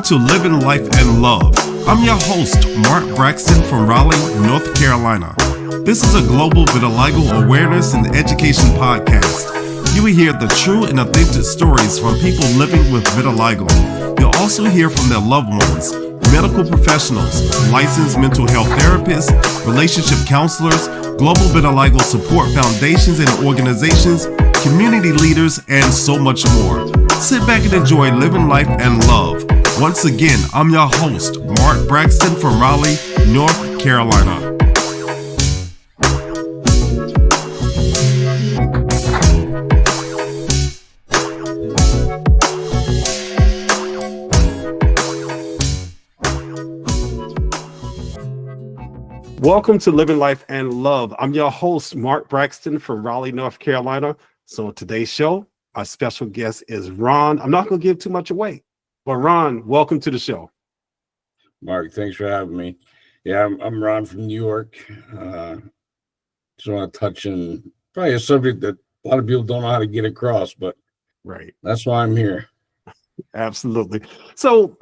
to Living Life and Love. I'm your host, Mark Braxton from Raleigh, North Carolina. This is a global vitiligo awareness and education podcast. You will hear the true and authentic stories from people living with vitiligo. You'll also hear from their loved ones, medical professionals, licensed mental health therapists, relationship counselors, global vitiligo support foundations and organizations, community leaders, and so much more. Sit back and enjoy Living Life and Love. Once again, I'm your host, Mark Braxton from Raleigh, North Carolina. Welcome to Living Life and Love. I'm your host, Mark Braxton from Raleigh, North Carolina. So today's show, our special guest is Ron. I'm not going to give too much away, but Ron, welcome to the show. Mark, thanks for having me. Yeah, I'm Ron from New York. Just want to touch on probably a subject that a lot of people don't know how to get across, but right, that's why I'm here. Absolutely. So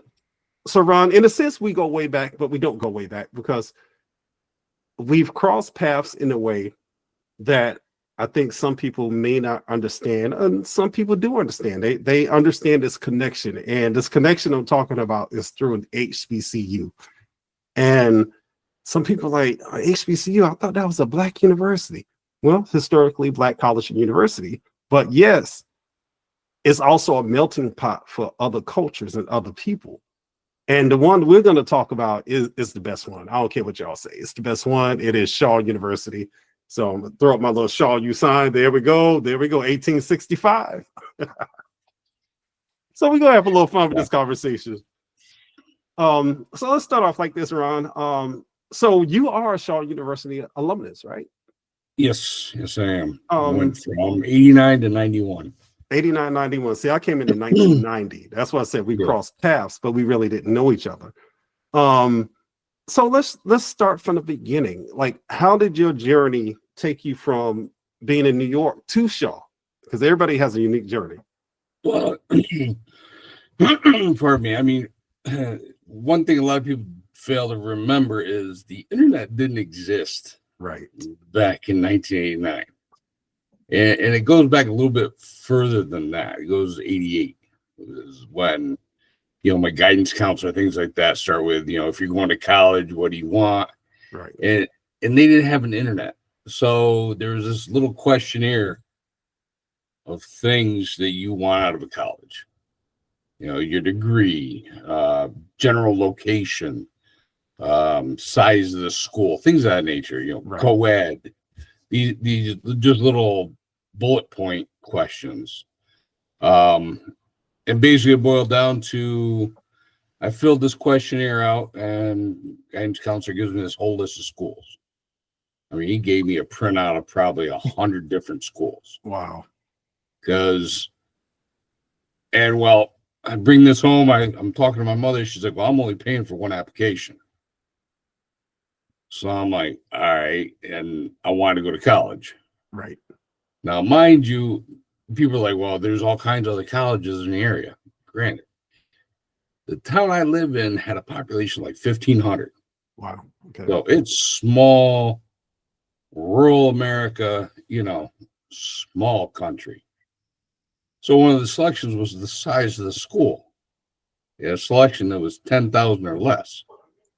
Ron, in a sense, we go way back, but we don't go way back because we've crossed paths in a way that I think some people may not understand, and some people do understand. They understand this connection, and this connection I'm talking about is through an HBCU. And some people are like, HBCU, I thought that was a Black university. Well, historically Black college and university, but yes, it's also a melting pot for other cultures and other people. And the one we're going to talk about is the best one. I don't care what y'all say. It's the best one. It is Shaw University. So I'm going to throw up my little Shaw U sign. There we go. 1865. So we're going to have a little fun with this conversation. So let's start off like this, Ron. So you are a Shaw University alumnus, right? Yes, I am. I went from 89 to 91. 89, 91. See, I came in 1990. That's why I said we crossed paths, but we really didn't know each other. So let's start from the beginning. Like, how did your journey take you from being in New York to Shaw? Because everybody has a unique journey. Well, pardon me. I mean, one thing a lot of people fail to remember is the internet didn't exist right back in 1989. And it goes back a little bit further than that. It goes to 88. It was when, my guidance counselor, things like that start with, if you're going to college, what do you want? Right. And they didn't have an internet. So there was this little questionnaire of things that you want out of a college. Your degree, general location, size of the school, things of that nature, right. Co-ed. These just little bullet point questions. And basically it boiled down to, I filled this questionnaire out and guidance counselor gives me this whole list of schools. I mean, he gave me a printout of probably 100 different schools. Wow. I bring this home. I'm talking to my mother. She's like, well, I'm only paying for one application. So I'm like, all right. And I wanted to go to college. Right. Now, mind you, people are like, well, there's all kinds of other colleges in the area. Granted, the town I live in had a population like 1,500. Wow. Okay. So it's small, rural America, small country. So one of the selections was the size of the school. A selection that was 10,000 or less.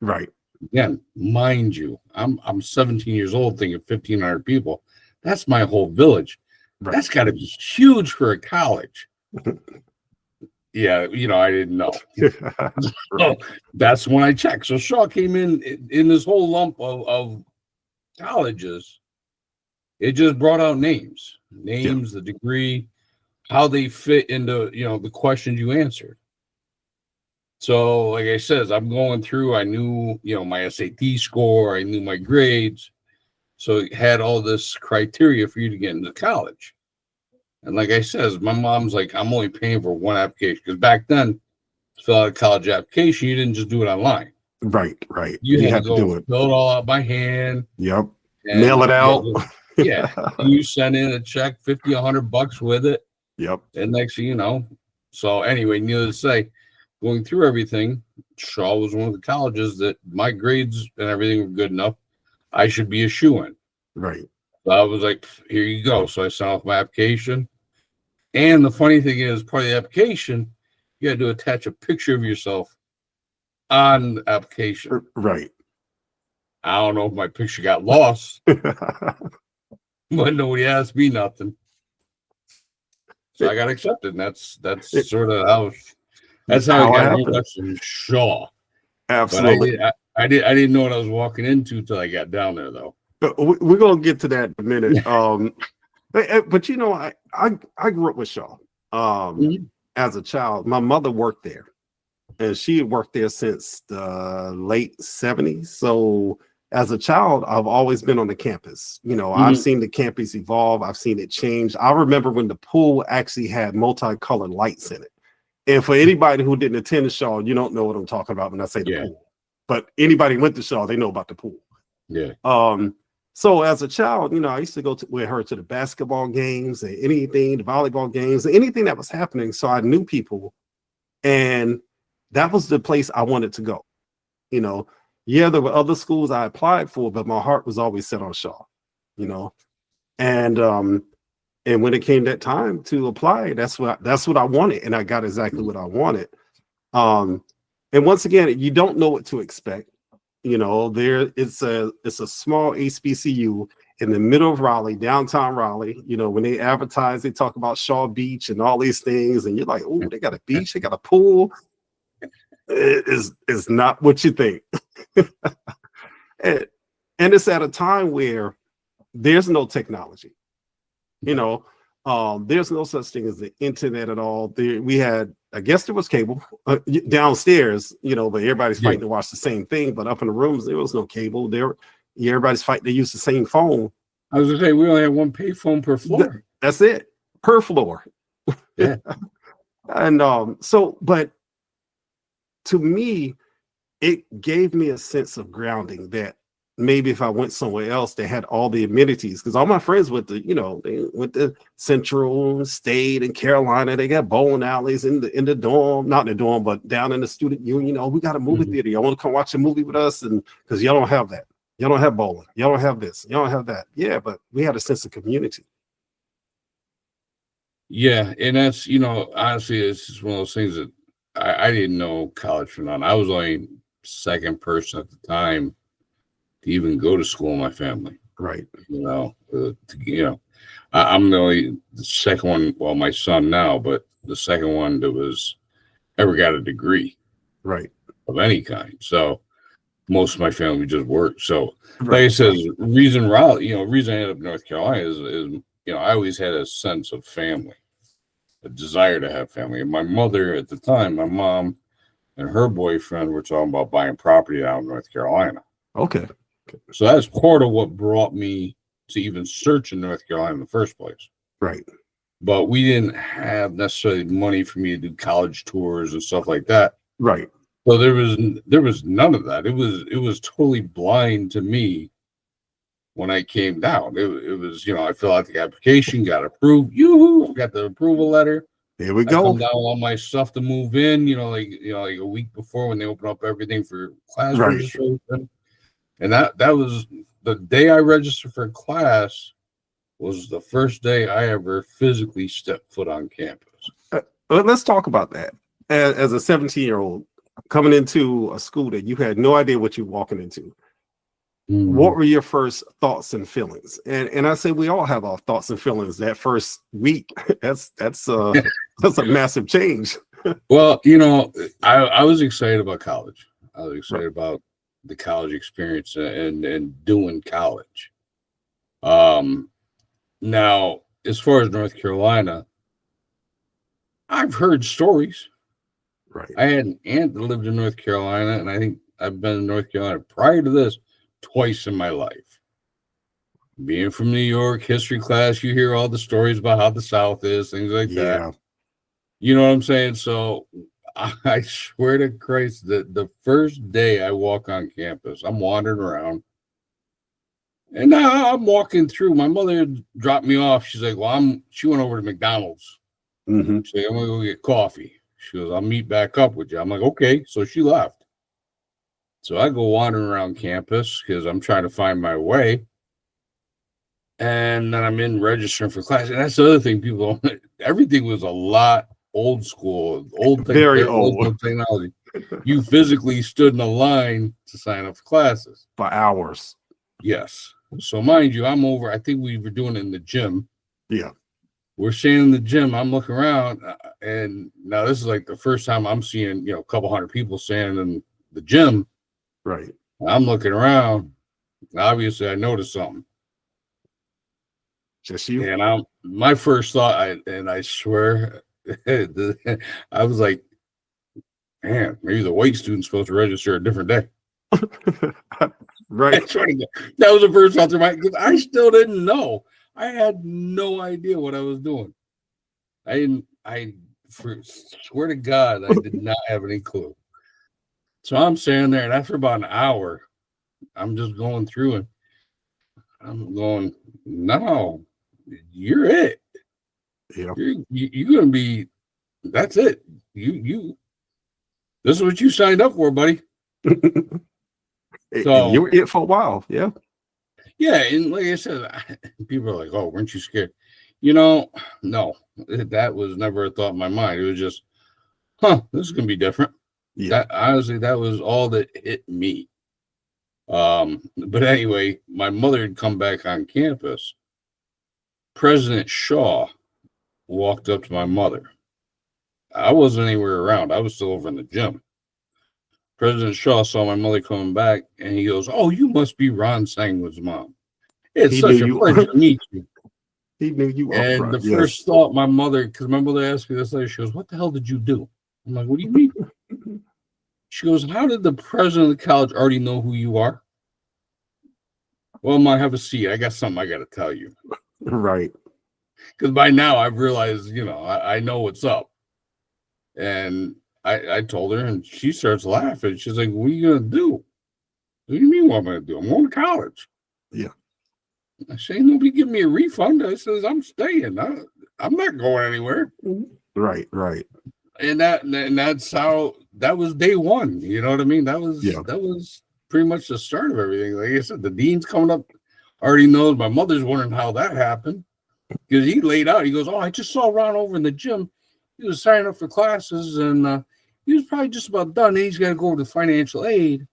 Right. Again, mind you, I'm 17 years old thinking 1,500 people. That's my whole village. Right. That's got to be huge for a college. Yeah, I didn't know. So that's when I checked. So Shaw came in this whole lump of colleges. It just brought out names, the degree, how they fit into, the questions you answered. So, like I said, I'm going through, I knew, my SAT score, I knew my grades. So it had all this criteria for you to get into college. And like I said, my mom's like, I'm only paying for one application. Because back then, to fill out a college application, you didn't just do it online. Right. You had to do it. Fill it all out by hand. Yep. Mail it out. You send in a check, $50, $100 with it. Yep. And next thing you know. So anyway, needless to say, going through everything, Shaw was one of the colleges that my grades and everything were good enough. I should be a shoo-in. Right. So I was like, here you go. So I sent off my application. And the funny thing is, part of the application, you had to attach a picture of yourself on the application. Right. I don't know if my picture got lost, but nobody asked me nothing. So I got accepted. And that's sort of how that's how I got interested in Shaw. Absolutely. But I didn't know what I was walking into till I got down there, though. But we're gonna get to that in a minute. But you know, I grew up with Shaw. As a child, my mother worked there, and she had worked there since the late 70s. So as a child, I've always been on the campus. You know, I've seen the campus evolve. I've seen it change. I remember when the pool actually had multicolored lights in it. And for anybody who didn't attend the Shaw, you don't know what I'm talking about when I say the pool. But anybody who went to Shaw, they know about the pool. Yeah. So as a child, you know, I used to go with her to the basketball games and anything, the volleyball games, anything that was happening. So I knew people, and that was the place I wanted to go. You know, yeah, there were other schools I applied for, but my heart was always set on Shaw, you know. And when it came that time to apply, that's what I wanted, and I got exactly what I wanted. And once again, you don't know what to expect. You know, it's a small HBCU in the middle of Raleigh, downtown Raleigh. You know, when they advertise, they talk about Shaw Beach and all these things, and you're like, oh, they got a beach, they got a pool. It's not what you think. and it's at a time where there's no technology. You know, there's no such thing as the internet at all. We had, I guess there was cable downstairs, you know, but everybody's fighting to watch the same thing. But up in the rooms, there was no cable. Everybody's fighting to use the same phone. I was gonna say we only had one payphone per floor. That's it, per floor. Yeah. And but to me, it gave me a sense of grounding that maybe if I went somewhere else, they had all the amenities, because all my friends went to, you know, they went to Central, State, and Carolina. They got bowling alleys in the dorm, not in the dorm, but down in the student union. Oh, we got a movie theater. Y'all want to come watch a movie with us? And because y'all don't have that, y'all don't have bowling, y'all don't have this, y'all don't have that. Yeah, but we had a sense of community. Yeah, and that's, you know, honestly, it's just one of those things that I didn't know college for none. I was only second person at the time to even go to school in my family. Right. You know, I'm the second one. Well, my son now, but the second one that was ever got a degree, right, of any kind. So most of my family just worked. So, like I said, reason I ended up in North Carolina is you know, I always had a sense of family, a desire to have family. And my mother at the time, my mom and her boyfriend were talking about buying property out in North Carolina. Okay. So that's part of what brought me to even search in North Carolina in the first place. Right. But we didn't have necessarily money for me to do college tours and stuff like that. Right. So there was none of that. It was totally blind to me when I came down. It was, you know, I filled out the application, got approved. Yoo-hoo, got the approval letter. There we I go. come down all my stuff to move in, like a week before when they open up everything for class registration. And that was the day I registered for class was the first day I ever physically stepped foot on campus. Let's talk about that. As a 17-year-old coming into a school that you had no idea what you're walking into, what were your first thoughts and feelings? And I say we all have our thoughts and feelings that first week. That's a massive change. Well, you know, I was excited about college. I was excited about the college experience and doing college. Now, as far as North Carolina, I've heard stories. Right. I had an aunt that lived in North Carolina, and I think I've been in North Carolina prior to this twice in my life. Being from New York, history class, you hear all the stories about how the South is, things like that. You know what I'm saying? So I swear to Christ that the first day I walk on campus, I'm wandering around. And now I'm walking through. My mother dropped me off. She's like, she went over to McDonald's. She's like, I'm going to go get coffee. She goes, I'll meet back up with you. I'm like, okay. So she left. So I go wandering around campus because I'm trying to find my way. And then I'm in registering for class. And that's the other thing people don't, everything was a lot old school, Very there was old. no technology. You physically stood in a line to sign up for classes. For hours. Yes. So mind you, I'm over. I think we were doing it in the gym. Yeah. We're standing in the gym. I'm looking around, and now this is like the first time I'm seeing, a couple hundred people standing in the gym. Right. I'm looking around. Obviously, I noticed something. Just you. And my first thought, I swear, I was like, man, maybe the white student's supposed to register a different day. Right. That was the first thought through my, because I still didn't know. I had no idea what I was doing. I swear to God, I did not have any clue. So I'm standing there, and after about an hour, I'm just going through, and I'm going, no, you're it. Yeah. You're going to be, that's it. This is what you signed up for, buddy. So you were it for a while. Yeah. Yeah. And like I said, people are like, oh, weren't you scared? No, that was never a thought in my mind. It was just, this is going to be different. Yeah. Honestly, that was all that hit me. But anyway, my mother had come back on campus. President Shaw walked up to my mother. I wasn't anywhere around. I was still over in the gym. President Shaw saw my mother coming back, and he goes, oh, you must be Ron Sanguine's mom. It's such a pleasure to meet you. He knew you. And the first thought my mother, because my mother asked me this later, she goes, what the hell did you do? I'm like, what do you mean? She goes, how did the president of the college already know who you are? Well, Mom, have a seat. I got something I got to tell you. Right. Because by now I've realized, I know what's up. And I told her, and she starts laughing. She's like, what are you going to do? What do you mean what I'm going to do? I'm going to college. Yeah. I say, nobody give me a refund. I says, I'm staying. I'm not going anywhere. Right. And that's how, that was day one. You know what I mean? That was pretty much the start of everything. Like I said, the dean's coming up, already knows. My mother's wondering how that happened. Because he laid out, he goes, oh, I just saw Ron over in the gym. He was signing up for classes, and he was probably just about done. And he's got to go over to financial aid.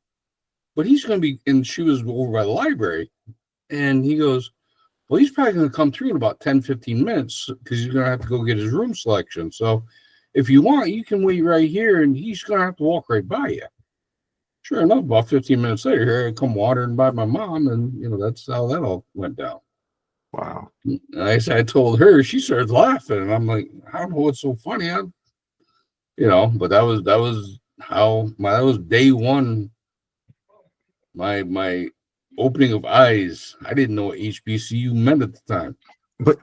But he's going to be, and she was over by the library. And he goes, well, he's probably going to come through in about 10, 15 minutes because he's going to have to go get his room selection. So if you want, you can wait right here, and he's going to have to walk right by you. Sure enough, about 15 minutes later, here I come wandering by my mom, and, that's how that all went down. Wow. And I told her, she started laughing, and I'm like, I don't know what's so funny. But that was day one. My opening of eyes. I didn't know what HBCU meant at the time. But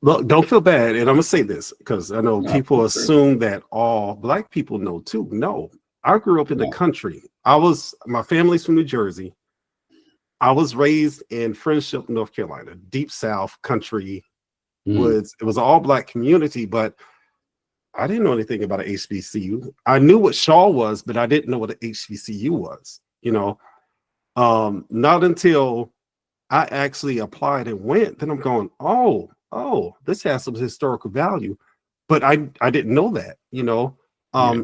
look, don't feel bad. And I'm gonna say this because I know people assume that all Black people know too. No, I grew up in the country. My family's from New Jersey. I was raised in Friendship, North Carolina, deep South country woods. It was an all Black community, but I didn't know anything about an HBCU. I knew what Shaw was, but I didn't know what an HBCU was. Not until I actually applied and went, then I'm going, oh, this has some historical value. But I didn't know that,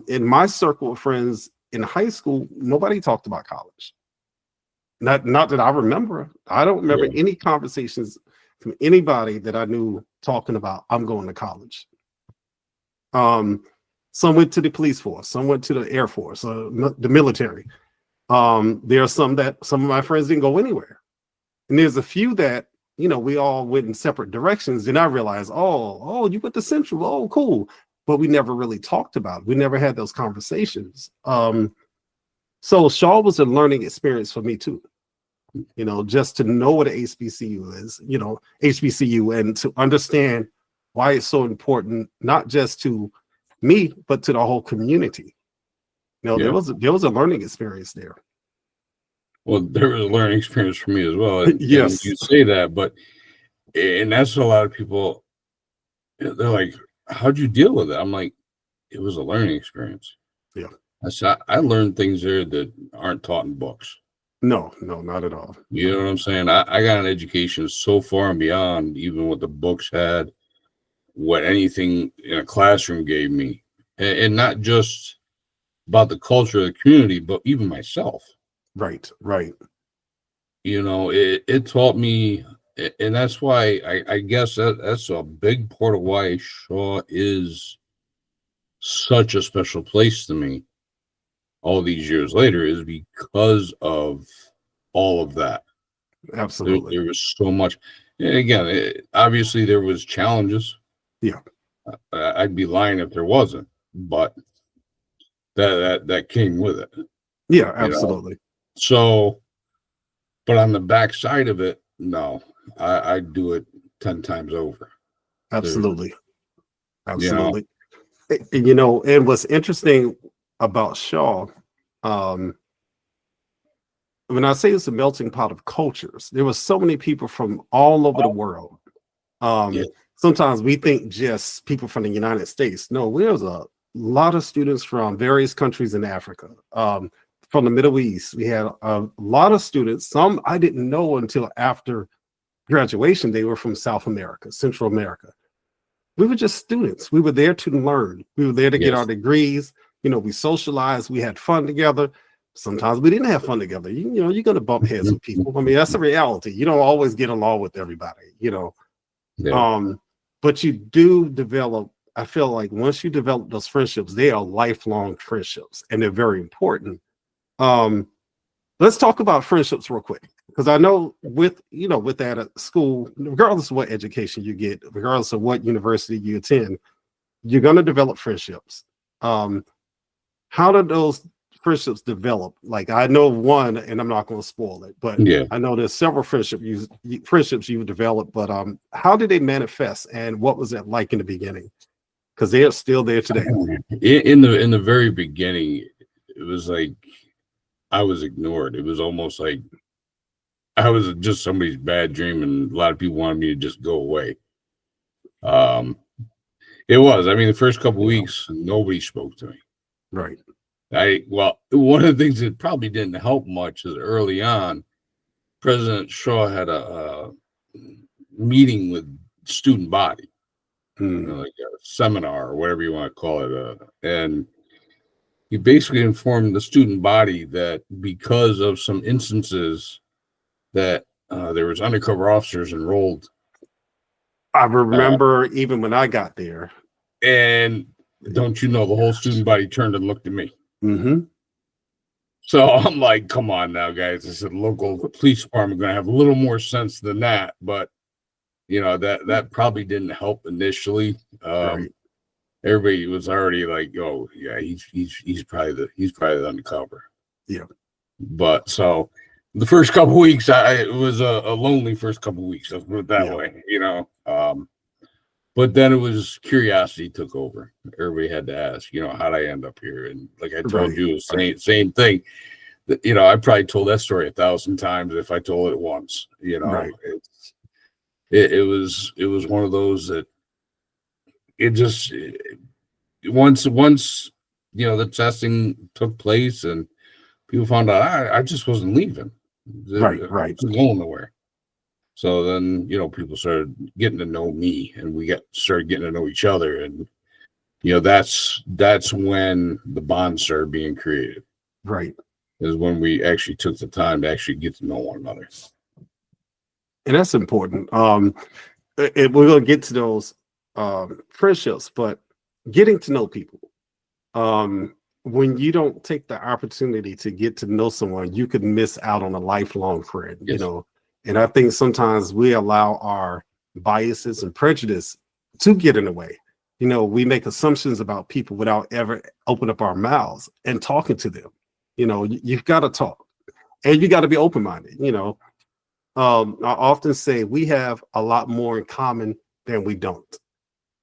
in my circle of friends in high school, nobody talked about college. Not that I remember. I don't remember any conversations from anybody that I knew talking about, I'm going to college. Some went to the police force, some went to the Air Force, the military. There are some of my friends didn't go anywhere. And there's a few that, we all went in separate directions. And I realized, oh, you went to Central. Oh, cool. But we never really talked about it. We never had those conversations. So Shaw was a learning experience for me too. Just to know what an HBCU is, HBCU, and to understand why it's so important, not just to me, but to the whole community. There was a learning experience there. Well, there was a learning experience for me as well. Yes, you say that, and that's a lot of people. They're like, "How'd you deal with it?" I'm like, it was a learning experience. Yeah. I learned things there that aren't taught in books. No, not at all. You know what I'm saying? I got an education so far and beyond even what the books had, what anything in a classroom gave me, and not just about the culture of the community, but even myself. Right. You know, it taught me, and that's why I guess that's a big part of why Shaw is such a special place to me all these years later, is because of all of that. Absolutely. There was so much. And again, obviously there was challenges. Yeah. I'd be lying if there wasn't, but that came with it. Yeah, You know? absolutely. So, but on the backside of it, no, I'd do it 10 times over. Absolutely. You know? You know, and what's interesting about Shaw, when I say it's a melting pot of cultures, there were so many people from all over the world. Yeah. Sometimes we think just people from the United States. No, there's a lot of students from various countries in Africa, from the Middle East. We had a lot of students. Some I didn't know until after graduation. They were from South America, Central America. We were just students. We were there to learn. We were there to get our degrees. You know, we socialized. We had fun together. Sometimes we didn't have fun together. You know, you're going to bump heads with people. I mean, that's a reality. You don't always get along with everybody, you know. Yeah. But you do develop, I feel like once you develop those friendships, they are lifelong friendships and they're very important. Let's talk about friendships real quick. Because I know with that at school, regardless of what education you get, regardless of what university you attend, you're going to develop friendships. How do those friendships develop? Like I know one, and I'm not going to spoil it, but I know there's several friendships you've developed. But how did they manifest, and what was it like in the beginning? Because they are still there today. In the very beginning, it was like I was ignored. It was almost like I was just somebody's bad dream, and a lot of people wanted me to just go away. It was. I mean, the first couple of weeks, nobody spoke to me. Right. Well, one of the things that probably didn't help much is early on, President Shaw had a meeting with student body, like a seminar or whatever you want to call it, and he basically informed the student body that because of some instances that there was undercover officers enrolled. I remember even when I got there. And don't you know, the whole student body turned and looked at me. Mm-hmm. So I'm like, come on now, guys. I said, local police department going to have a little more sense than that. But, you know, that probably didn't help initially. Right. Everybody was already like, oh, yeah, he's probably the undercover. Yeah. But so the first couple of weeks, it was a lonely first couple of weeks. Let's put it that way, you know. But then it was curiosity took over. Everybody had to ask, you know, how'd I end up here? And like I told you, same thing. You know, I probably told that story 1,000 times if I told it once. You know, it was one of those that once you know the testing took place and people found out I just wasn't leaving. Right. I wasn't going nowhere. So then, you know, people started getting to know me, and we started getting to know each other, and you know, that's when the bond started being created. Right. Is when we actually took the time to actually get to know one another. And that's important. We're gonna get to those friendships, but getting to know people. When you don't take the opportunity to get to know someone, you could miss out on a lifelong friend. You know. And I think sometimes we allow our biases and prejudice to get in the way. You know, we make assumptions about people without ever opening up our mouths and talking to them. You know, you've got to talk and you got to be open-minded. You know, I often say we have a lot more in common than we don't,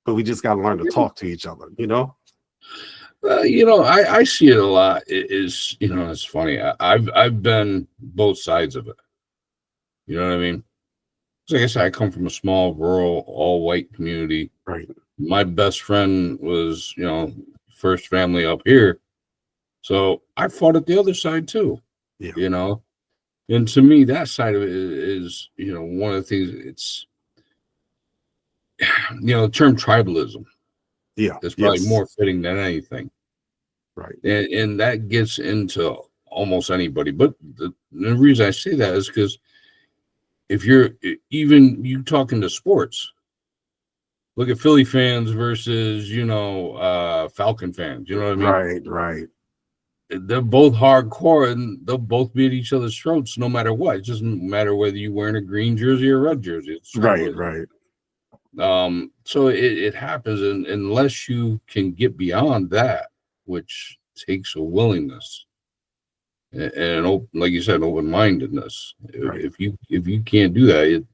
but we just got to learn to talk to each other, you know? You know, I see it a lot. Is you know, it's funny. I've been both sides of it. You know what I mean? So like I said, I come from a small, rural, all-white community. Right. My best friend was, you know, first family up here. So I fought at the other side too, Yeah. you know. And to me, that side of it is, one of the things. It's, the term tribalism Yeah. is probably Yes. more fitting than anything. Right. And that gets into almost anybody. But the reason I say that is because if you talking to sports, look at Philly fans versus, Falcon fans. You know what I mean? Right. Right. They're both hardcore and they'll both be at each other's throats no matter what. It doesn't matter whether you're wearing a green jersey or a red jersey. It's Right. tribalism. Right. So it happens, and unless you can get beyond that, which takes a willingness and like you said, open-mindedness. Right. If you can't do that,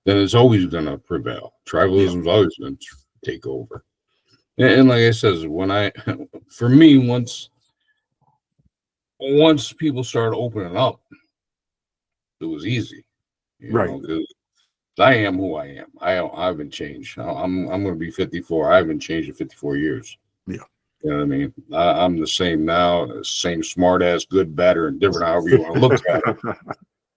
then it's always going to prevail. Tribalism is always going to take over. And like I said, for me, once people started opening up, it was easy. Right. 'Cause I am who I am. I haven't changed. I'm going to be 54. I haven't changed in 54 years. Yeah. You know what I mean? I'm the same now, the same smart ass, good, better, and different, however you want to look at it.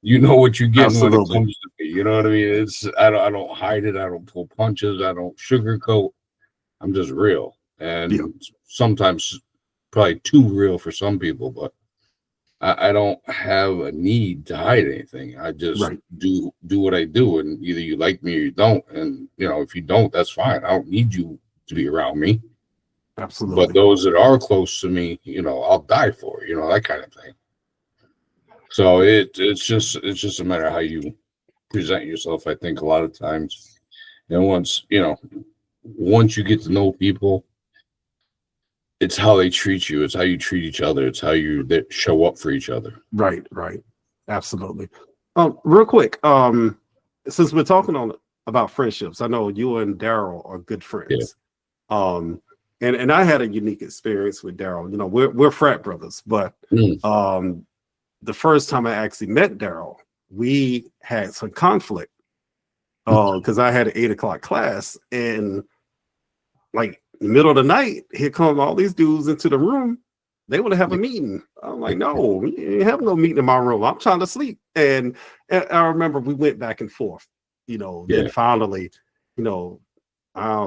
You know what you're getting when it comes to me. You know what I mean? I don't hide it. I don't pull punches. I don't sugarcoat. I'm just real. And sometimes probably too real for some people, but I don't have a need to hide anything. I just do what I do, and either you like me or you don't. And if you don't, that's fine. I don't need you to be around me. Absolutely. But those that are close to me, I'll die for. That kind of thing. So it's just a matter of how you present yourself. I think a lot of times, and once you get to know people, it's how they treat you. It's how you treat each other. It's how you show up for each other. Right. Absolutely. Real quick, since we're talking about friendships, I know you and Daryl are good friends. Yeah. And I had a unique experience with Daryl. We're frat brothers, but the first time I actually met Daryl, we had some conflict because I had an 8 o'clock class, and like in the middle of the night, here come all these dudes into the room. They want to have a meeting. I'm like, no, you ain't have no meeting in my room. I'm trying to sleep. And I remember we went back and forth, then finally, I don't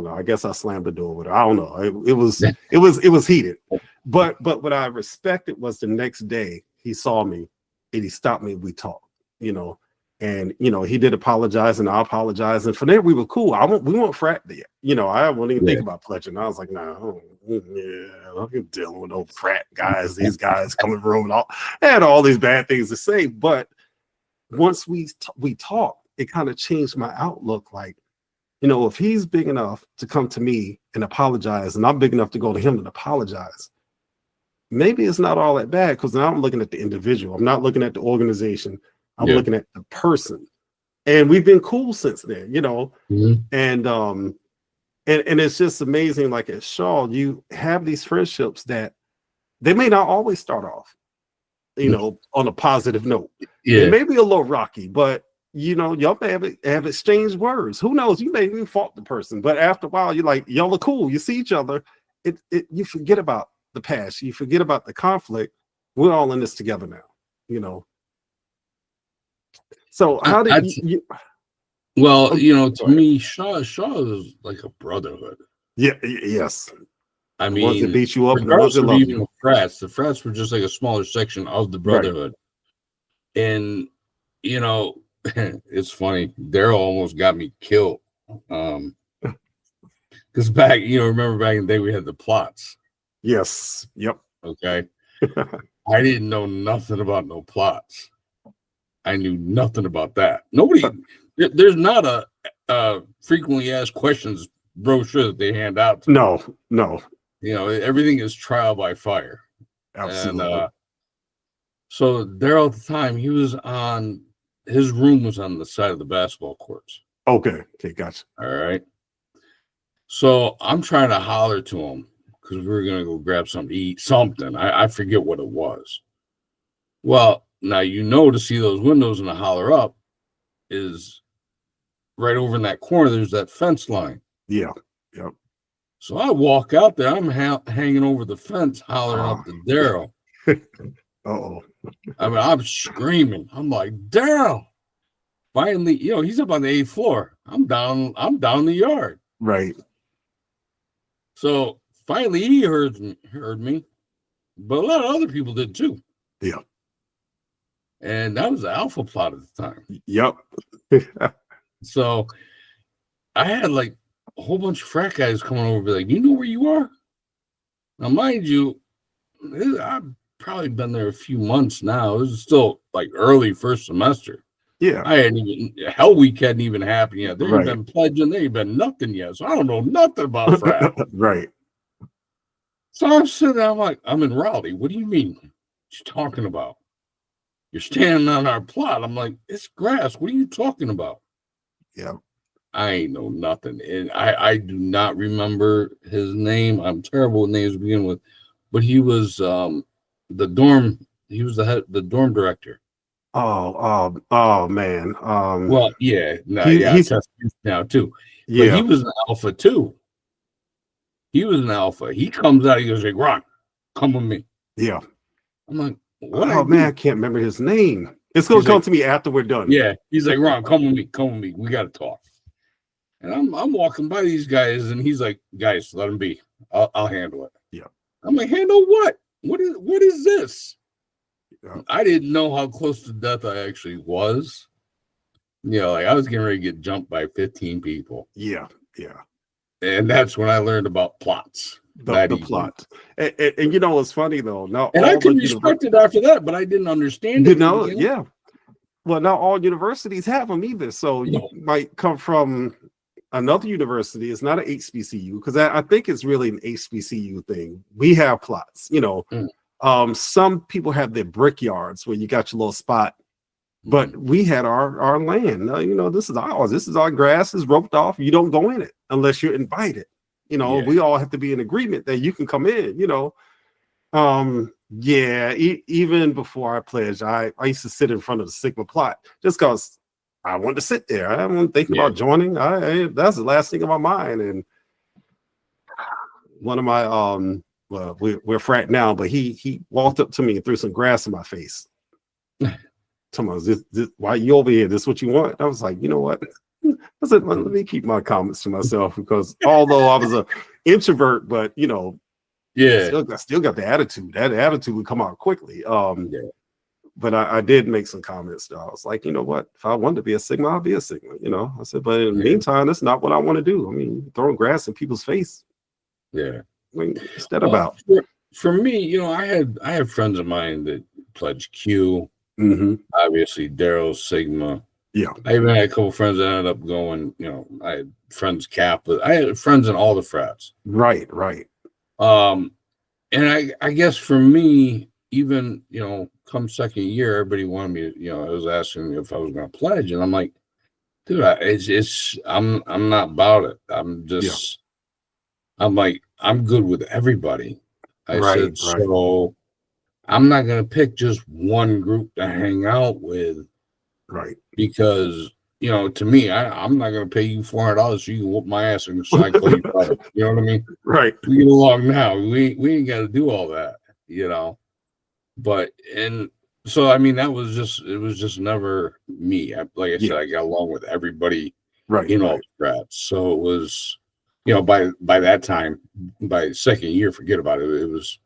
know. I guess I slammed the door with her. I don't know. It was heated. But what I respected was the next day he saw me and he stopped me and we talked, and he did apologize and I apologized. And from there we were cool. We weren't frat there. I wouldn't even think about pledging. I was like, nah, I'm dealing with no frat guys. These guys come in the room and all had all these bad things to say. But once we talked, it kind of changed my outlook. Like, if he's big enough to come to me and apologize, and I'm big enough to go to him and apologize, maybe it's not all that bad, because now I'm looking at the individual. I'm not looking at the organization. I'm looking at the person. And we've been cool since then, Mm-hmm. And it's just amazing. Like at Shaw, you have these friendships that they may not always start off, on a positive note. Yeah. It may be a little rocky, but y'all may have exchanged words. Who knows? You may even fought the person, but after a while, you're like, y'all are cool. You see each other. You forget about the past. You forget about the conflict. We're all in this together now. So how did you? Well, to me, Shaw is like a brotherhood. Yeah. Yes. I mean, the ones that beat you up, regardless and the of ones that even love the frats were just like a smaller section of the brotherhood. Right. And it's funny. Daryl almost got me killed. Because remember back in the day we had the plots. Yes. Yep. Okay. I didn't know nothing about no plots. I knew nothing about that. There's not a frequently asked questions brochure that they hand out. No. Everything is trial by fire. Absolutely. And so Daryl at the time, his room was on the side of the basketball courts. Okay, gotcha. All right. So I'm trying to holler to him because we were gonna go grab something to eat, something. I forget what it was. Well, now to see those windows and to holler up is right over in that corner. There's that fence line. Yeah. Yep. So I walk out there. I'm hanging over the fence, hollering Oh. up to Daryl. Oh. I mean, I'm screaming. I'm like, Daryl. Finally, he's up on the 8th floor. I'm down the yard. Right. So finally he heard me, but a lot of other people did too. Yeah. And that was the alpha plot at the time. Yep. So I had like a whole bunch of frat guys coming over, be like, you know where you are? Now, mind you, I've probably been there a few months now. It was still like early first semester. Yeah. Hell Week hadn't even happened yet. They ain't Right. been pledging, they ain't been nothing yet. So I don't know nothing about frat. Right. So I'm sitting there, I'm like, I'm in Raleigh. What do you mean? What you talking about? You're standing on our plot. I'm like, it's grass. What are you talking about? Yeah. I ain't know nothing. And I do not remember his name. I'm terrible with names to begin with. But he was the dorm director. Oh man. Well, yeah, no, he's now too. yeah. But he was an alpha too. He was an alpha. He comes out, he goes like, Ron, come with me. Yeah. I'm like, what? Oh man, I can't remember his name. It's gonna come to me after we're done. Yeah. He's like, Ron, come with me. We gotta talk. And I'm walking by these guys, and he's like, guys, let him be. I'll handle it. Yeah. I'm like, handle what? What is this? Yeah. I didn't know how close to death I actually was. Like I was getting ready to get jumped by 15 people. Yeah. Yeah. And that's when I learned about plots. The plot. And you know what's funny though? Now and I could respect it after that, but I didn't understand it. Yeah. Well, not all universities have them either. So you might come from another university. It's not an HBCU, because I think it's really an HBCU thing. We have plots, some people have their brickyards where you got your little spot, but we had our land. This is ours. This is our grass is roped off. You don't go in it unless you're invited. We all have to be in agreement that you can come in, even before I pledged, I used to sit in front of the Sigma plot just because I wanted to sit there. I wasn't thinking about joining. That's the last thing on my mind. And one of my well, we're frat now, but he walked up to me and threw some grass in my face. Told me, this, why you over here? This what you want? I was like, you know what? I said, let me keep my comments to myself, because although I was an introvert, but I still got the attitude. That attitude would come out quickly. But I did make some comments. I was like, you know what? If I wanted to be a Sigma, I'll be a Sigma. I said, but in the meantime, that's not what I want to do. I mean, throwing grass in people's face. Yeah. I mean, what's that about? For me, I had friends of mine that pledged Q. Mm-hmm. Obviously, Daryl Sigma. Yeah. I even had a couple of friends that ended up going. I had friends Kappa. I had friends in all the frats. Right. And I guess for me, even come second year, everybody wanted me. I was asking me if I was going to pledge, and I'm like, dude, I'm not about it. I'm just, I'm like, I'm good with everybody. I said, so I'm not going to pick just one group to hang out with. Right. Because, to me, I'm not going to pay you $400 so you can whoop my ass and so I call you brother. You know what I mean? Right. We get along now. We ain't got to do all that, But, and so, I mean, it was just never me. Like I said, I got along with everybody in all the frats. So it was, by that time, by second year, forget about it. It was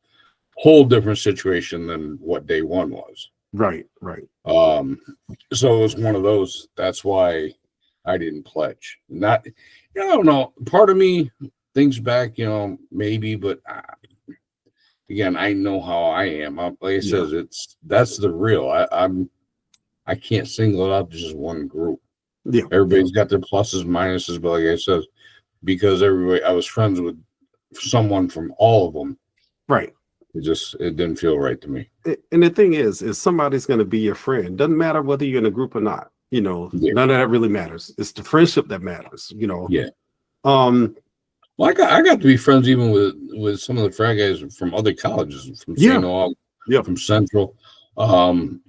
a whole different situation than what day one was. Right. So it was one of those. That's why I didn't pledge. Not, I don't know. Part of me thinks back, maybe, but again, I know how I am. Like I said, that's the real. I can't single it out to just one group. Yeah, everybody's got their pluses, minuses, but like I said, because I was friends with someone from all of them. Right. It didn't feel right to me. And the thing is somebody's going to be your friend. Doesn't matter whether you're in a group or not. None of that really matters. It's the friendship that matters. Yeah. Well, I got to be friends even with some of the frat guys from other colleges, from St. Aug, from Central. And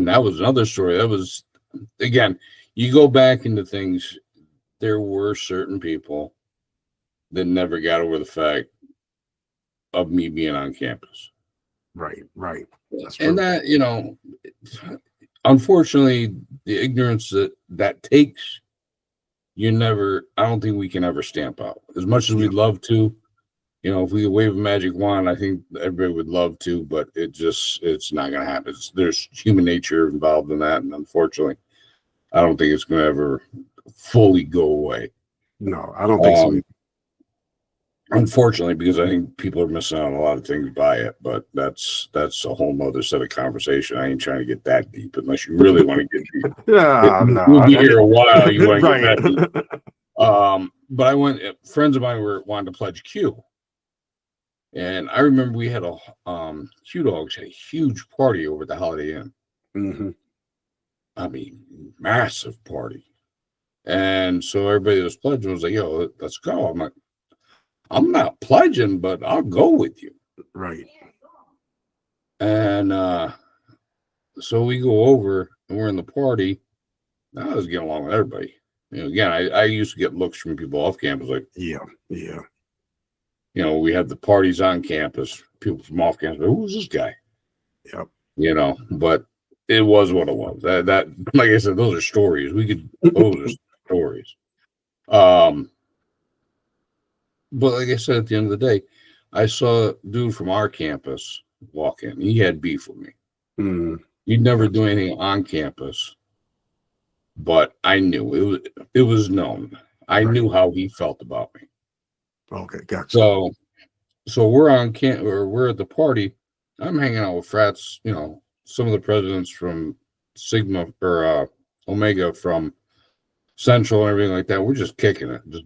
that was another story. That was, again, you go back into things. There were certain people that never got over the fact of me being on campus. Right. That's And true. that, unfortunately, the ignorance that takes, I don't think we can ever stamp out. As much as we'd love to, if we could wave a magic wand, I think everybody would love to, but it's not going to happen. There's human nature involved in that. And unfortunately, I don't think it's going to ever fully go away. No, I don't think so. Unfortunately, because I think people are missing out on a lot of things by it, but that's a whole nother set of conversation. I ain't trying to get that deep unless you really want to get deep. We'll be here a while. You want to get that deep. But friends of mine wanted to pledge Q. And I remember we had Q Dogs had a huge party over at the Holiday Inn. Mm-hmm. I mean, massive party. And so everybody that was pledging was like, yo, let's go. I'm like, I'm not pledging, but I'll go with you. Right. And so we go over and we're in the party. I was getting along with everybody. Again, I used to get looks from people off campus like, yeah. We had the parties on campus, people from off campus, who's this guy? Yep. But it was what it was. That like I said, those are stories. Those are stories. But like I said, at the end of the day, I saw a dude from our campus walk in. He had beef with me. Mm. He'd never do anything on campus, but I knew it was known. I knew how he felt about me. Okay, gotcha. So we're on we're at the party. I'm hanging out with frats, some of the presidents from Sigma or Omega from Central and everything like that. We're just kicking it, just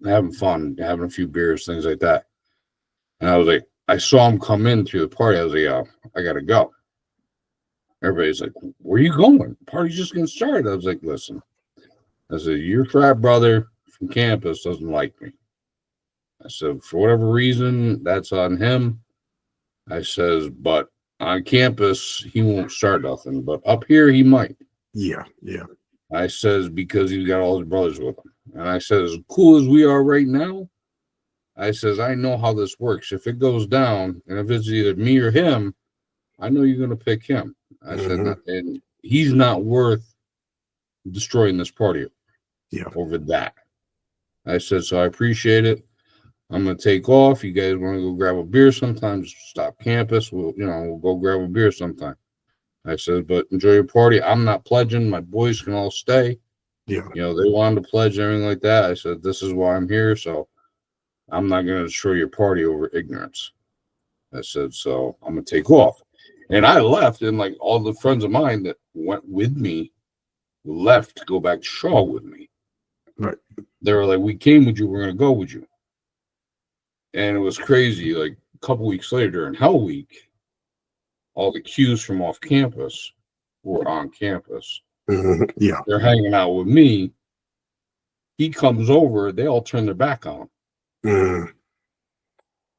having fun, having a few beers, things like that. And I was like, I saw him come in through the party. I was like, I gotta go. Everybody's like, where are you going? The party's just getting started. I was like, listen, I said, your frat brother from campus doesn't like me. I said, for whatever reason, that's on him. I says, but on campus, he won't start nothing. But up here, he might. Yeah. I says, because he's got all his brothers with him. And I says, as cool as we are right now, I says, I know how this works. If it goes down, and if it's either me or him, I know you're going to pick him. I said, and he's not worth destroying this party over that. I said, so I appreciate it. I'm going to take off. You guys want to go grab a beer sometime? Just stop campus. We'll go grab a beer sometime. I said, but enjoy your party. I'm not pledging. My boys can all stay. Yeah. They wanted to pledge and everything like that. I said, this is why I'm here. So I'm not going to destroy your party over ignorance. I said, so I'm going to take off. And I left, and like all the friends of mine that went with me left to go back to Shaw with me. Right. They were like, we came with you. We're going to go with you. And it was crazy. Like a couple weeks later during Hell Week, all the Qs from off campus were on campus. Mm-hmm. Yeah. They're hanging out with me. He comes over. They all turn their back on him. Mm.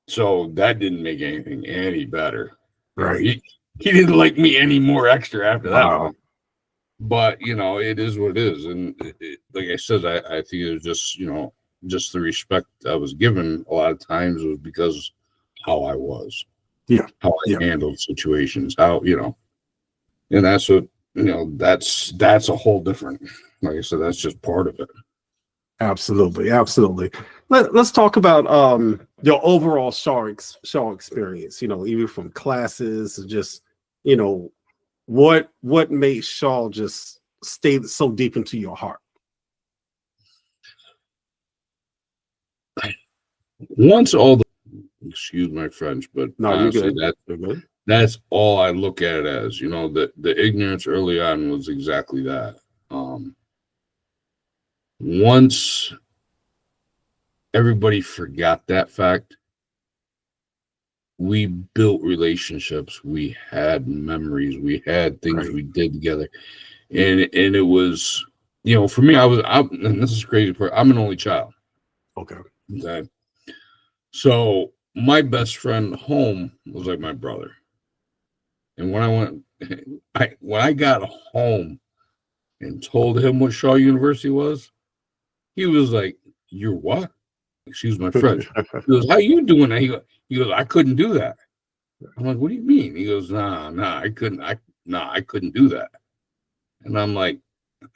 So that didn't make anything any better. Right. He didn't like me any more extra after that one. But, it is what it is. And like I said, I think it was just, just the respect I was given a lot of times was because how I was. Yeah. How I handled situations, how, and that's what, that's a whole different, like I said, that's just part of it. Absolutely. Let's talk about your overall Shaw experience, even from classes, just, what made Shaw just stay so deep into your heart? Once all the, excuse my French, but no, honestly, you're good. That's all I look at it as, the ignorance early on was exactly that. Once everybody forgot that fact, we built relationships, we had memories, we had things we did together. And it was, for me, and this is crazy part, I'm an only child. Okay. So my best friend home was like my brother. And when I got home and told him what Shaw University was, he was like, "You're what?" excuse my French. He goes, how you doing that? He goes, I couldn't do that. I'm like, what do you mean? He goes, nah, I couldn't. I couldn't do that. And I'm like,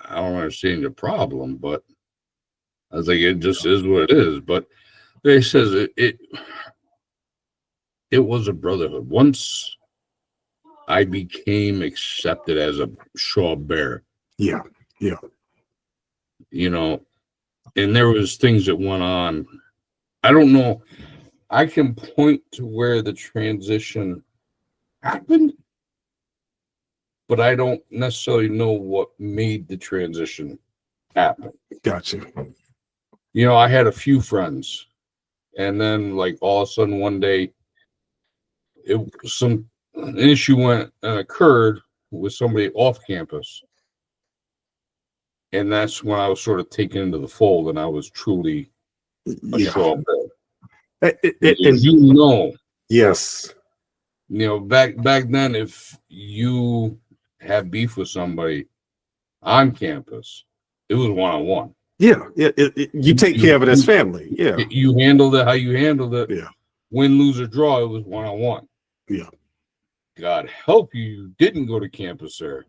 I don't understand your problem, but I was like, it just is what it is. But they says it was a brotherhood. Once I became accepted as a Shaw Bear. Yeah. You know, and there was things that went on. I don't know. I can point to where the transition happened, but I don't necessarily know what made the transition happen. Gotcha. You know, I had a few friends, and then like all of a sudden one day, an issue went and occurred with somebody off campus, and that's when I was sort of taken into the fold, and I was truly a Shaw Bear. And you know, yes, you know, back then, if you have beef with somebody on campus, it was one-on-one. Yeah, you take care of it as family. Yeah, you handled it how you handled it. Yeah, Win, lose, or draw, it was one-on-one. Yeah, God help you didn't go to campus, sir.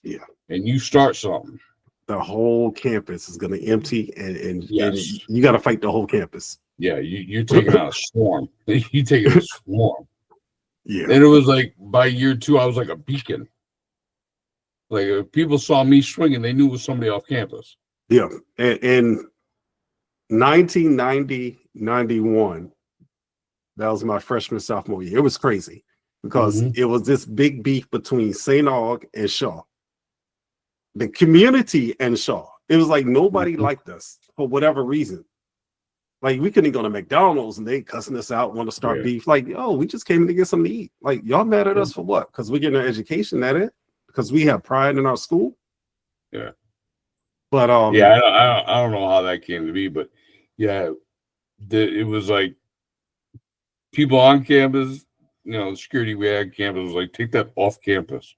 Yeah, and you start something. The whole campus is going to empty, and Yes. you got to fight the whole campus. Yeah, you're taking out a swarm. You taking a swarm. Yeah, And it was like by year 2, I was like a beacon. Like if people saw me swinging, they knew it was somebody off campus. Yeah, and in 1990, 91, that was my freshman, sophomore year. It was crazy because it was this big beef between St. Aug and Shaw. The community and Shaw. It was like nobody liked us for whatever reason. Like we couldn't go to McDonald's and they cussing us out, want to start beef. Like, oh, we just came to get something to eat. Like, y'all mad at us for what? Because we're getting an education at it. Because we have pride in our school. Yeah. But yeah, I don't know how that came to be, but yeah, it was like people on campus, you know, the security we had on campus was like, take that off campus.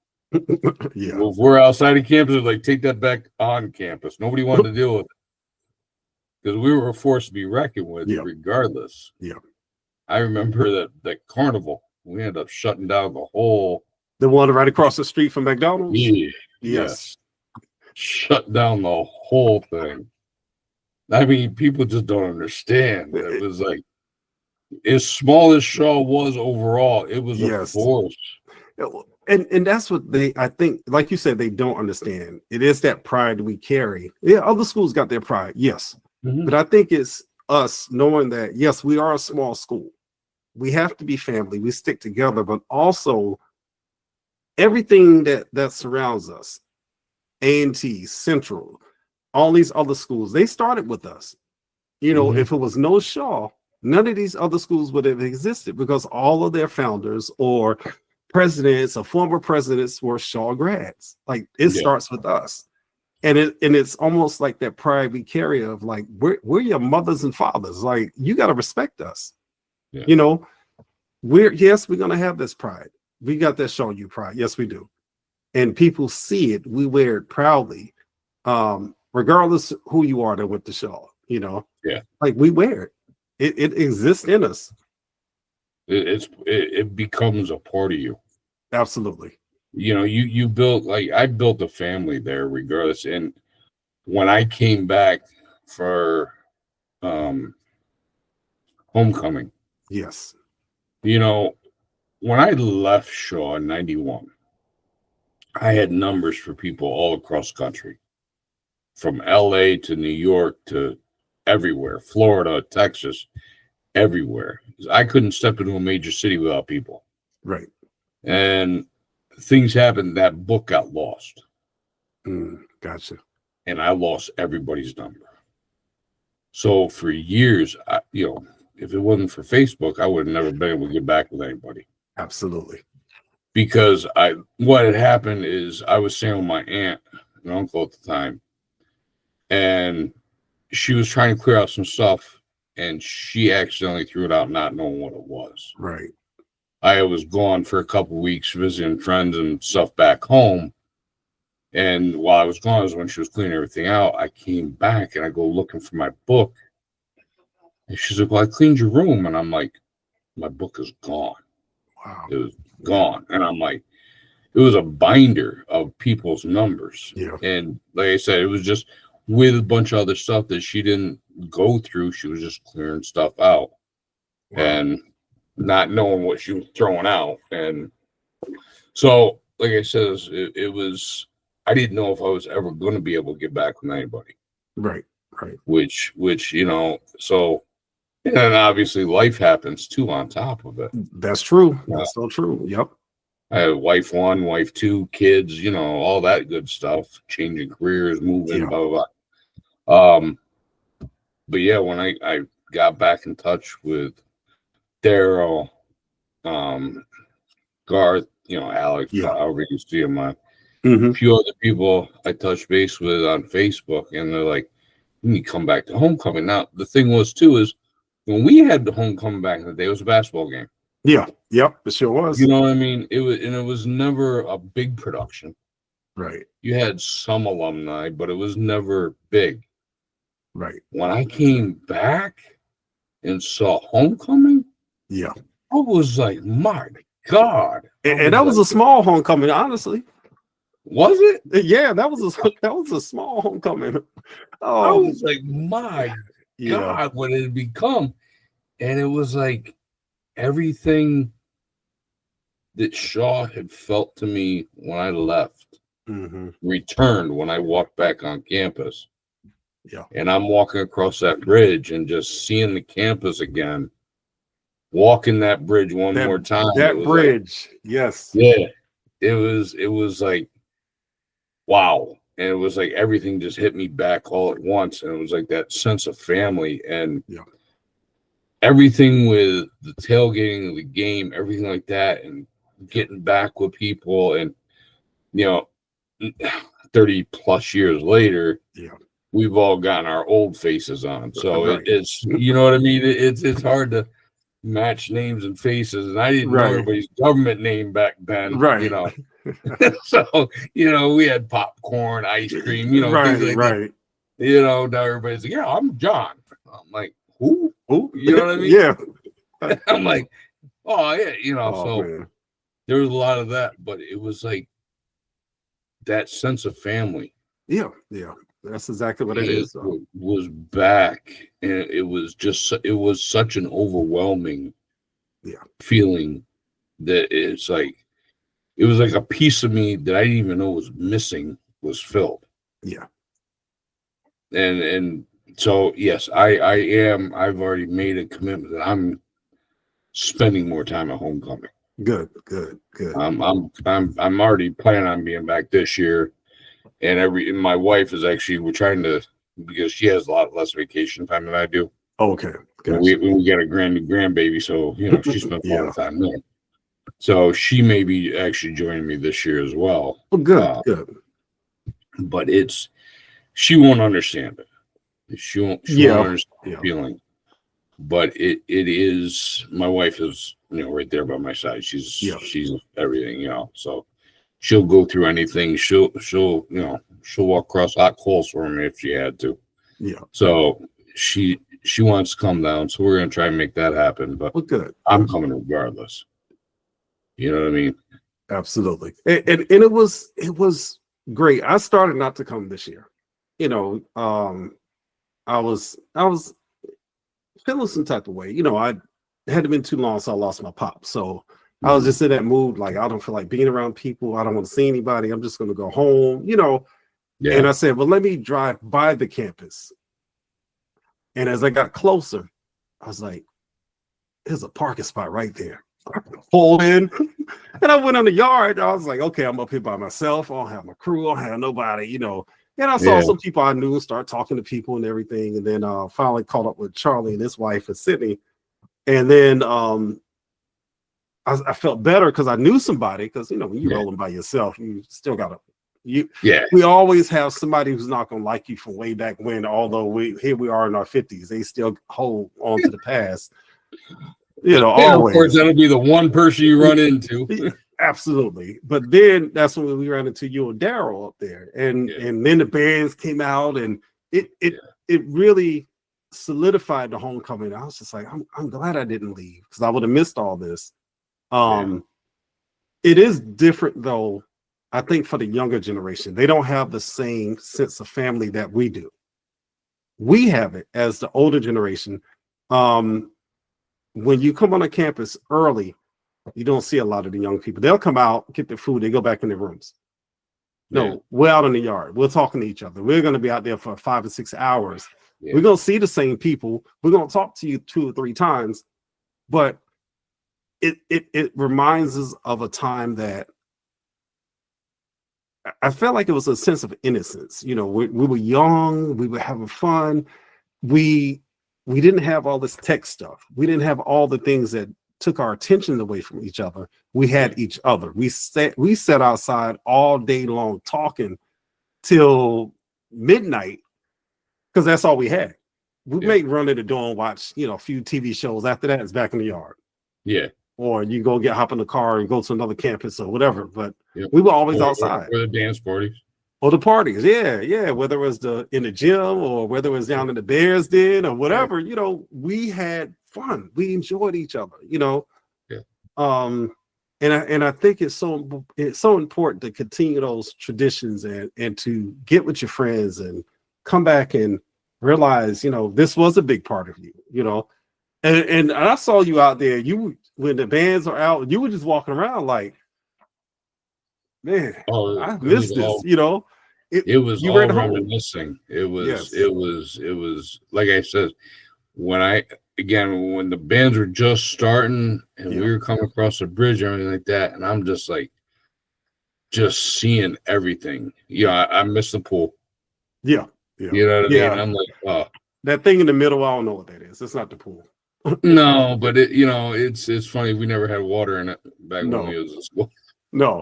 Yeah. Well, if we're outside of campus, it was like, take that back on campus. Nobody wanted to deal with it. Because we were forced to be reckoned with regardless. Yeah. I remember that carnival, we ended up shutting down the whole. The one right across the street from McDonald's? Yeah. Yes. Shut down the whole thing. I mean, people just don't understand. It was like, as small as Shaw was overall, it was a force. And that's what I think, like you said, they don't understand. It is that pride we carry. Yeah, other schools got their pride, yes. But I think it's us knowing that, yes, we are a small school. We have to be family. We stick together, but also everything that surrounds us, A&T, Central, all these other schools, they started with us. You know, if it was no Shaw, none of these other schools would have existed because all of their founders or presidents or former presidents were Shaw grads. Like it starts with us. And it's almost like that pride we carry of like, we're your mothers and fathers. Like you got to respect us. Yeah. You know, we're going to have this pride. We got that Shaw U pride. Yes, we do. And people see it. We wear it proudly. Regardless who you are that went to Shaw, you know, like we wear it. It exists in us. It becomes a part of you. Absolutely. You know, you built, like I built a family there regardless. And when I came back for homecoming, yes, you know, when I left Shaw in 91, I had numbers for people all across the country, from LA to New York to everywhere, Florida, Texas, everywhere. I couldn't step into a major city without people. Right. And things happened. That book got lost. Gotcha. And I lost everybody's number. So for years, you know, if it wasn't for Facebook, I would have never been able to get back with anybody. Absolutely. Because what had happened is I was staying with my aunt and uncle at the time, and she was trying to clear out some stuff, and she accidentally threw it out, not knowing what it was. Right. I was gone for a couple of weeks visiting friends and stuff back home. And while I was gone, was when she was cleaning everything out, I came back and I go looking for my book. And she's like, well, I cleaned your room. And I'm like, my book is gone. Wow. It was gone. And I'm like, it was a binder of people's numbers. Yeah. And like I said, it was just with a bunch of other stuff that she didn't go through. She was just clearing stuff out and not knowing what she was throwing out. And so, like I said, it was, I didn't know if I was ever going to be able to get back with anybody. Right. Right. Which, so, and then obviously life happens too on top of it. That's true. That's so true. Yep. I have wife 1, wife 2, kids, all that good stuff, changing careers, moving, blah, blah, blah. But yeah, when I got back in touch with Daryl, Garth, Alex, however you see him on, a few other people I touched base with on Facebook, and they're like, you need to come back to homecoming. Now, the thing was, too, is when we had the homecoming back in the day, it was a basketball game. Yeah. Yep. It sure was. You know what I mean? It was never a big production. Right. You had some alumni, but it was never big. Right. When I came back and saw homecoming, I was like, my God. And that was a small homecoming, honestly. Was it? Yeah, that was a small homecoming. Oh, I was like, my God, what it had become. And it was like everything that Shaw had felt to me when I left returned when I walked back on campus. Yeah. And I'm walking across that bridge and just seeing the campus again, walking that bridge one more time. That bridge, yes. Yeah. It was like, wow. And it was like everything just hit me back all at once. And it was like that sense of family and everything with the tailgating of the game, everything like that, and getting back with people. And, 30 plus years later, we've all gotten our old faces on. So it's, you know what I mean? It's hard to match names and faces. And I didn't know everybody's government name back then. Right. So, we had popcorn, ice cream, things like that. Now everybody's like, yeah, I'm John. I'm like, who? You know what I mean? Yeah. I'm like, oh, yeah, man. There was a lot of that, but it was like that sense of family. Yeah. That's exactly what it is. It was back, and it was such an overwhelming feeling that it's like, it was like a piece of me that I didn't even know was missing was filled. Yeah. And so, yes, I've already made a commitment that I'm spending more time at homecoming. Good. I'm already planning on being back this year, and my wife is actually, we're trying to, because she has a lot less vacation time than I do. Okay. Gotcha. We get a grandbaby, so she spends a lot of time there. So she may be actually joining me this year as well. Oh, good. But she won't understand it. She won't understand the feeling. But it is, my wife is, right there by my side. She's everything, so she'll go through anything. She'll walk across hot coals for me if she had to. Yeah. So she wants to come down, so we're gonna try and make that happen. But good. I'm coming regardless. You know what I mean? Absolutely. And it was great. I started not to come this year. I was feeling some type of way. I hadn't been too long, so I lost my pop. So I was just in that mood, like, I don't feel like being around people. I don't want to see anybody. I'm just going to go home, Yeah. And I said, well, let me drive by the campus. And as I got closer, I was like, there's a parking spot right there. I pulled in and I went in the yard. I was like, okay, I'm up here by myself. I don't have my crew. I don't have nobody, And I saw some people I knew, start talking to people and everything. And then finally caught up with Charlie and his wife and Sydney. And then I felt better because I knew somebody. Because, when you're rolling by yourself, you still got to. We always have somebody who's not going to like you from way back when, although here we are in our 50s. They still hold on to the past. Always. Of course, that'll be the one person you run into. Absolutely. But then that's when we ran into you and Daryl up there. And then the bands came out, and it really solidified the homecoming. I was just like, I'm glad I didn't leave because I would have missed all this. It is different though. I think for the younger generation, they don't have the same sense of family that we do. We have it as the older generation. When you come on a campus early, you don't see a lot of the young people. They'll come out, get their food, they go back in their rooms. No, we're out in the yard. We're talking to each other. We're going to be out there for 5 or 6 hours. We're going to see the same people. We're going to talk to you 2 or 3 times, but it reminds us of a time that I felt like it was a sense of innocence. You know, we were young, we were having fun. We didn't have all this tech stuff. We didn't have all the things that took our attention away from each other. We had each other. We sat outside all day long talking till midnight because that's all we had. We may run to the door and watch, you know, a few TV shows. After that, it's back in the yard. Yeah. Or you go hop in the car and go to another campus or whatever. But we were always outside. Or the dance parties. Or the parties, yeah. Whether it was in the gym or whether it was down in the Bears Den or whatever, you know, we had fun. We enjoyed each other, you know. Yeah. And I think it's so important to continue those traditions and to get with your friends and come back and realize, you know, this was a big part of you, you know. And I saw you out there. When the bands are out, you were just walking around like, man, I missed this, you know. It was all reminiscing. It was like I said, when the bands were just starting and we were coming across the bridge and everything like that, and I'm just like, just seeing everything. I miss the pool. Yeah. You know what I mean? I'm like, oh, that thing in the middle, I don't know what that is. It's not the pool. No, but it's funny. We never had water in it back when we was in school. No,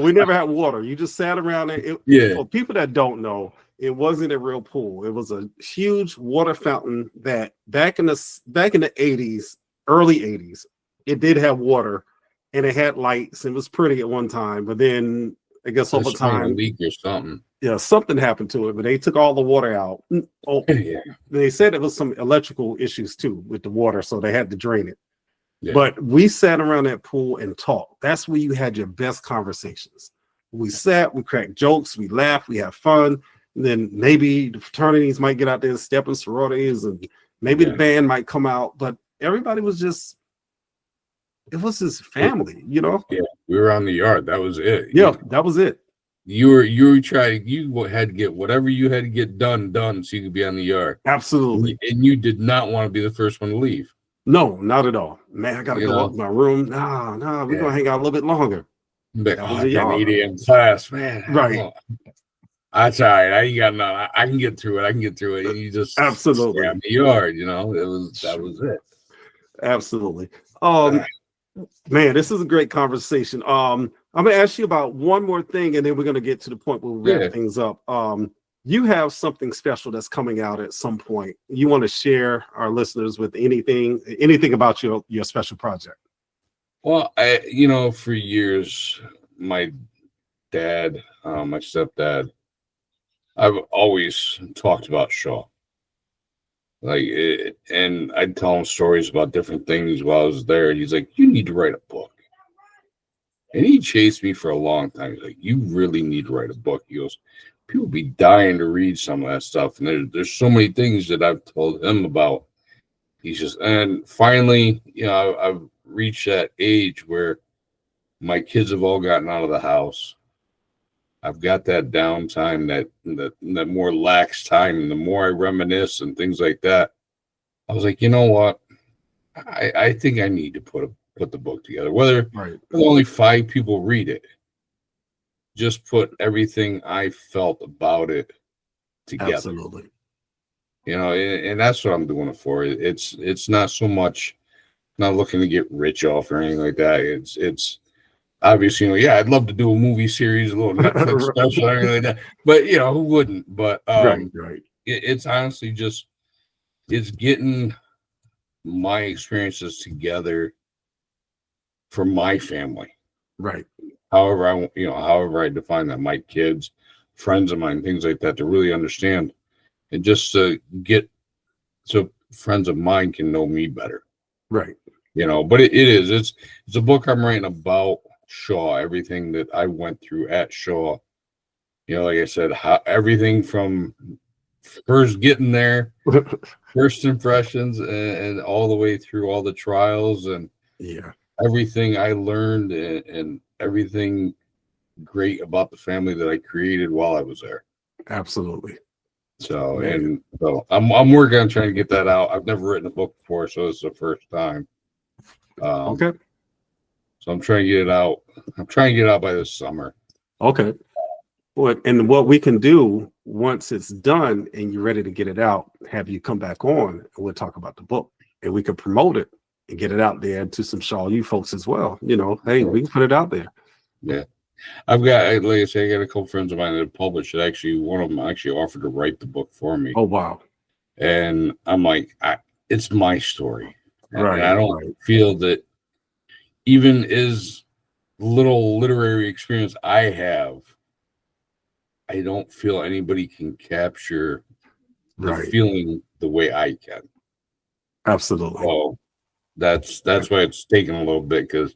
we never had water. You just sat around it. For people that don't know, it wasn't a real pool. It was a huge water fountain that back in the 80s, early 80s, it did have water and it had lights. It was pretty at one time, but then I guess over time, a leak or something. Yeah, something happened to it, but they took all the water out. They said it was some electrical issues too with the water, so they had to drain it. But we sat around that pool and talked. That's where you had your best conversations. We sat, we cracked jokes, we laughed, we had fun. And then maybe the fraternities might get out there and step in sororities, and maybe the band might come out. But everybody was just, it was his family, you know? Yeah, we were on the yard. That was it. Yeah, that was it. You had to get whatever you had to get done so you could be on the yard. Absolutely. And you did not want to be the first one to leave. No, not at all. Man, I gotta go up to my room. Nah, we're gonna hang out a little bit longer. But I got an 8 a.m. class, man. Right. That's all right. I ain't got nothing. I can get through it. And you just absolutely stay on the yard, you know. That was it. Absolutely. Man, this is a great conversation. I'm gonna ask you about one more thing, and then we're gonna get to the point where we wrap things up. You have something special that's coming out at some point. You want to share our listeners with anything about your special project? Well, for years, my dad, my stepdad, I've always talked about Shaw. And I'd tell him stories about different things while I was there. And he's like, "You need to write a book." And he chased me for a long time. He's like, "You really need to write a book." He goes, "People be dying to read some of that stuff." And there's so many things that I've told him about. And finally, I've reached that age where my kids have all gotten out of the house. I've got that downtime, that more lax time, and the more I reminisce and things like that. I was like, you know what? I think I need to put the book together. Whether only 5 people read it, just put everything I felt about it together. Absolutely. And that's what I'm doing it for. It's not so much, not looking to get rich off or anything like that. It's obviously, I'd love to do a movie series, a little Netflix special, or anything like that. But who wouldn't? But it's honestly just, it's getting my experiences together for my family. Right. However I define that, my kids, friends of mine, things like that, to really understand and just to get so friends of mine can know me better. Right. But it's a book I'm writing about Shaw, everything that I went through at Shaw. Like I said, everything from first getting there, first impressions, and all the way through all the trials and Yeah. everything I learned and everything great about the family that I created while I was there. Absolutely. So, Man. and so I'm working on trying to get that out. I've never written a book before, so it's the first time. Okay. So I'm trying to get it out. I'm trying to get it out by this summer. Okay. And what we can do once it's done and you're ready to get it out, have you come back on and we'll talk about the book and we can promote it and get it out there to some Shaw U folks as well. Hey, we can put it out there. Yeah. I've got, like I say, I got a couple friends of mine that published it. Actually, one of them actually offered to write the book for me. Oh, wow. And I'm like, it's my story. Right. And I don't feel that even as little literary experience I have, I don't feel anybody can capture the feeling the way I can. Absolutely. So that's why it's taken a little bit, because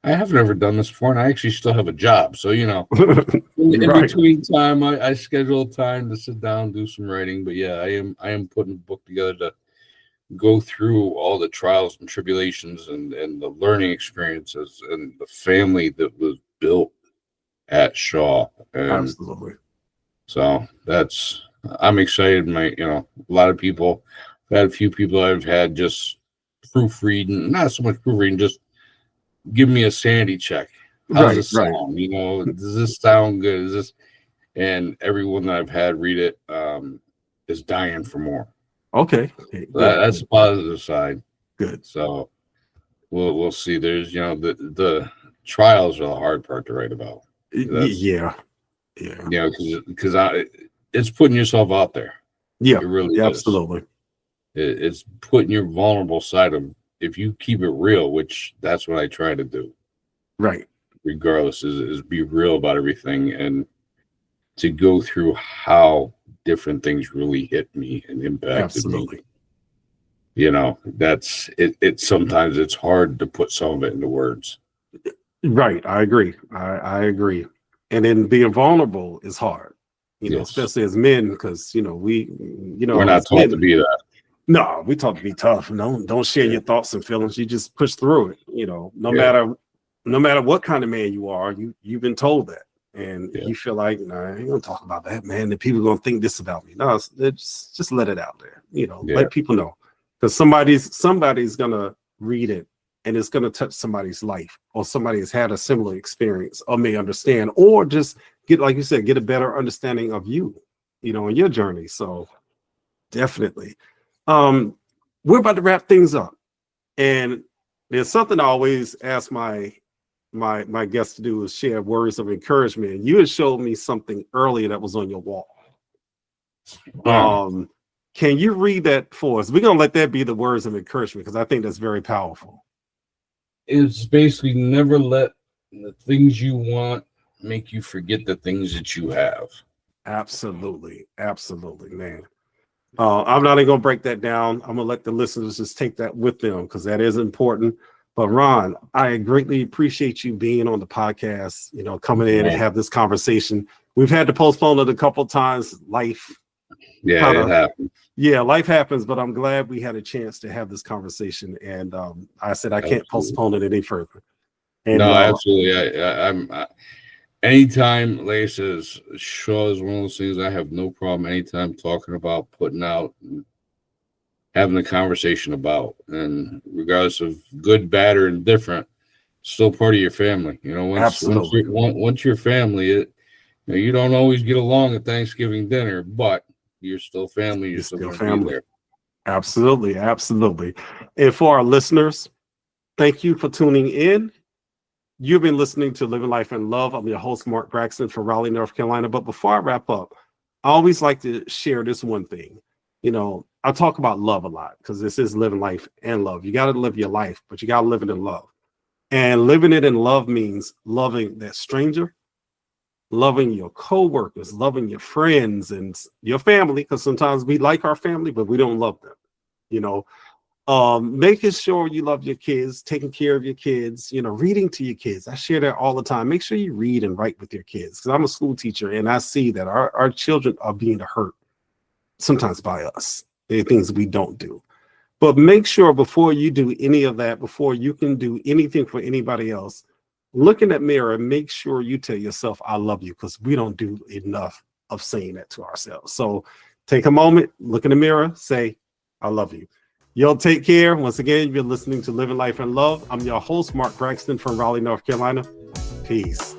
I haven't ever done this before, and I actually still have a job. So, in between time, I schedule time to sit down and do some writing. But yeah, I am putting a book together to go through all the trials and tribulations and the learning experiences and the family that was built at Shaw. And absolutely. So I'm excited. A lot of people, I've had a few people I've had just proofreading, not so much proofreading, just give me a sanity check. How's this sound? Does this sound good? Is this? And everyone that I've had read it is dying for more. Okay. That's the positive side. Good. So we'll see. There's the trials are the hard part to write about. Yeah. Because it's putting yourself out there. Yeah, it really is. Absolutely. It's putting your vulnerable side of, if you keep it real, which that's what I try to do. Right. Regardless, is be real about everything and to go through how different things really hit me and impacted me. That's it. Sometimes it's hard to put some of it into words. Right. I agree. I agree. And then being vulnerable is hard, Yes. especially as men, because we're not taught to be that. No, we taught to be tough. No, don't share your thoughts and feelings. You just push through it. No matter what kind of man you are, you've been told that, and you feel like, I ain't gonna talk about that, man. The people are gonna think this about me. No, just let it out there. Let people know, because somebody's gonna read it. And it's going to touch somebody's life, or somebody has had a similar experience, or may understand, or just get, like you said, get a better understanding of you, in your journey. So definitely. We're about to wrap things up. And there's something I always ask my guests to do, is share words of encouragement. You had showed me something earlier that was on your wall. Can you read that for us? We're going to let that be the words of encouragement, because I think that's very powerful. It's basically, never let the things you want make you forget the things that you have. Absolutely, man. I'm not even gonna break that down. I'm gonna let the listeners just take that with them, because that is important. But Ron, I greatly appreciate you being on the podcast, coming in and have this conversation. We've had to postpone it a couple of times. Life. It happens. Yeah, life happens, but I'm glad we had a chance to have this conversation. And I said I can't postpone it any further. And, no, absolutely. I'm anytime, like I says, Shaw is one of those things I have no problem anytime talking about, putting out, and having a conversation about. And regardless of good, bad, or indifferent, still part of your family. Once your family, you don't always get along at Thanksgiving dinner, but you're still family. You're still family. Be there. Absolutely. And for our listeners, thank you for tuning in. You've been listening to Living Life in Love. I'm your host, Mark Braxton from Raleigh, North Carolina. But before I wrap up, I always like to share this one thing. I talk about love a lot, because this is living life and love. You got to live your life, but you got to live it in love. And living it in love means loving that stranger, loving your coworkers, loving your friends and your family, because sometimes we like our family, but we don't love them. you know. Making sure you love your kids, taking care of your kids, you know, reading to your kids. I share that all the time. Make sure you read and write with your kids, because I'm a school teacher and I see that our children are being hurt sometimes by us. There are things we don't do. But make sure before you do any of that, before you can do anything for anybody else, look in that mirror and make sure you tell yourself, I love you, because we don't do enough of saying that to ourselves. So take a moment, look in the mirror, say, I love you. Y'all take care. Once again, you're listening to Living Life in Love. I'm your host, Mark Braxton from Raleigh, North Carolina. Peace.